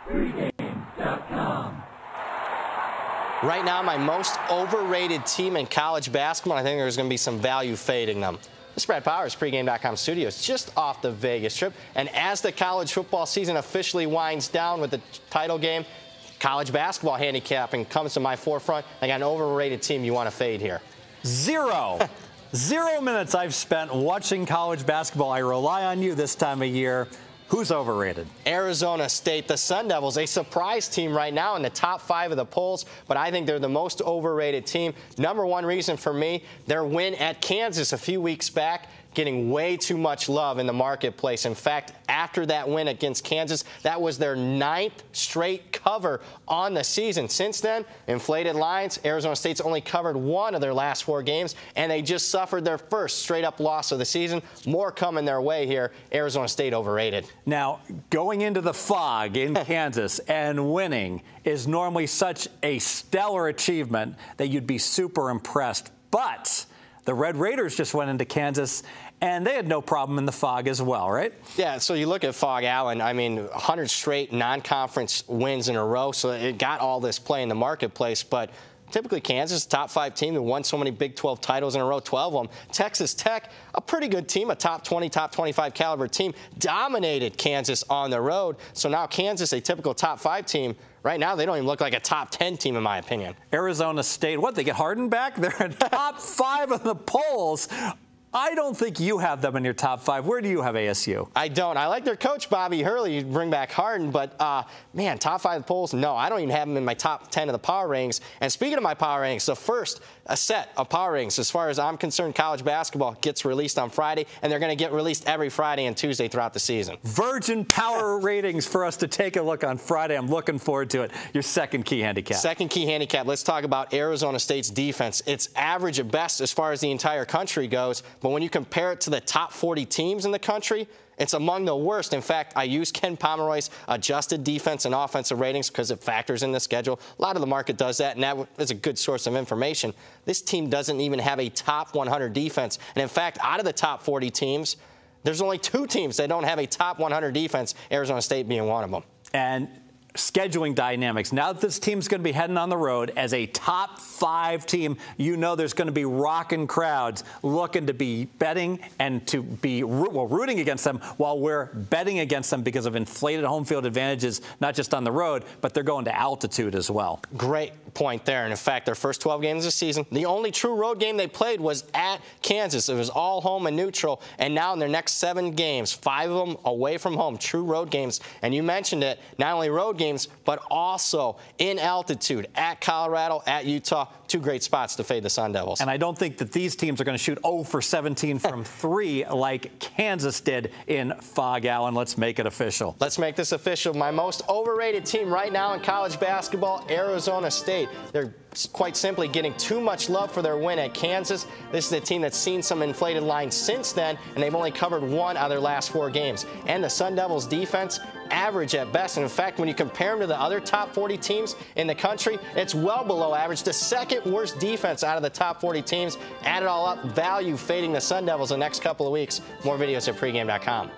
Pregame.com. Right now, my most overrated team in college basketball, I think there's going to be some value fading them. This is Brad Powers, Pregame.com studios, just off the Vegas trip. And as the college football season officially winds down with the title game, college basketball handicapping comes to my forefront. I got an overrated team you want to fade here. 0 minutes I've spent watching college basketball. I rely on you this time of year. Who's overrated? Arizona State, the Sun Devils, a surprise team right now in the top 5 of the polls, but I think they're the most overrated team. Number one reason for me, their win at Kansas a few weeks back, getting way too much love in the marketplace. In fact, after that win against Kansas, that was their 9th straight cover on the season. Since then, inflated lines. Arizona State's only covered 1 of their last 4 games, and they just suffered their first straight-up loss of the season. More coming their way here. Arizona State overrated. Now, going into the fog in Kansas and winning is normally such a stellar achievement that you'd be super impressed. But the Red Raiders just went into Kansas, and they had no problem in the fog as well, right? Yeah, so you look at Fog Allen, I mean, 100 straight non-conference wins in a row, so it got all this play in the marketplace. But typically Kansas, top 5 team that won so many Big 12 titles in a row, 12 of them. Texas Tech, a pretty good team, a top 20, top 25 caliber team, dominated Kansas on the road. So now Kansas, a typical top 5 team, right now, they don't even look like a top 10 team, in my opinion. Arizona State, what, they get Harden back? They're in top 5 of the polls. I don't think you have them in your top 5. Where do you have ASU? I don't. I like their coach, Bobby Hurley. You bring back Harden, but, man, top 5 polls, no. I don't even have them in my top 10 of the power rankings. And speaking of my power rankings, the first a set of power rankings, as far as I'm concerned, college basketball gets released on Friday, and they're going to get released every Friday and Tuesday throughout the season. Virgin power ratings for us to take a look on Friday. I'm looking forward to it. Your second key handicap. Second key handicap. Let's talk about Arizona State's defense. It's average at best as far as the entire country goes, but when you compare it to the top 40 teams in the country, it's among the worst. In fact, I use Ken Pomeroy's adjusted defense and offensive ratings because it factors in the schedule. A lot of the market does that, and that is a good source of information. This team doesn't even have a top 100 defense. And in fact, out of the top 40 teams, there's only 2 teams that don't have a top 100 defense, Arizona State being one of them. And scheduling dynamics. Now that this team's going to be heading on the road as a top 5 team, you know there's going to be rocking crowds looking to be betting and to be rooting against them while we're betting against them because of inflated home field advantages, not just on the road, but they're going to altitude as well. Great point there. And in fact, their first 12 games this season, the only true road game they played was at Kansas. It was all home and neutral. And now in their next 7 games, 5 of them away from home, true road games. And you mentioned it, not only road games, but also in altitude at Colorado, at Utah. 2 great spots to fade the Sun Devils. And I don't think that these teams are going to shoot 0 for 17 from 3 like Kansas did in Fog Allen. Let's make it official. Let's make this official. My most overrated team right now in college basketball, Arizona State. They're quite simply getting too much love for their win at Kansas. This is a team that's seen some inflated lines since then, and they've only covered 1 out of their last 4 games. And the Sun Devils' defense, average at best. And in fact, when you compare them to the other top 40 teams in the country, it's well below average. The second worst defense out of the top 40 teams. Add it all up, value fading the Sun Devils the next couple of weeks. More videos at pregame.com.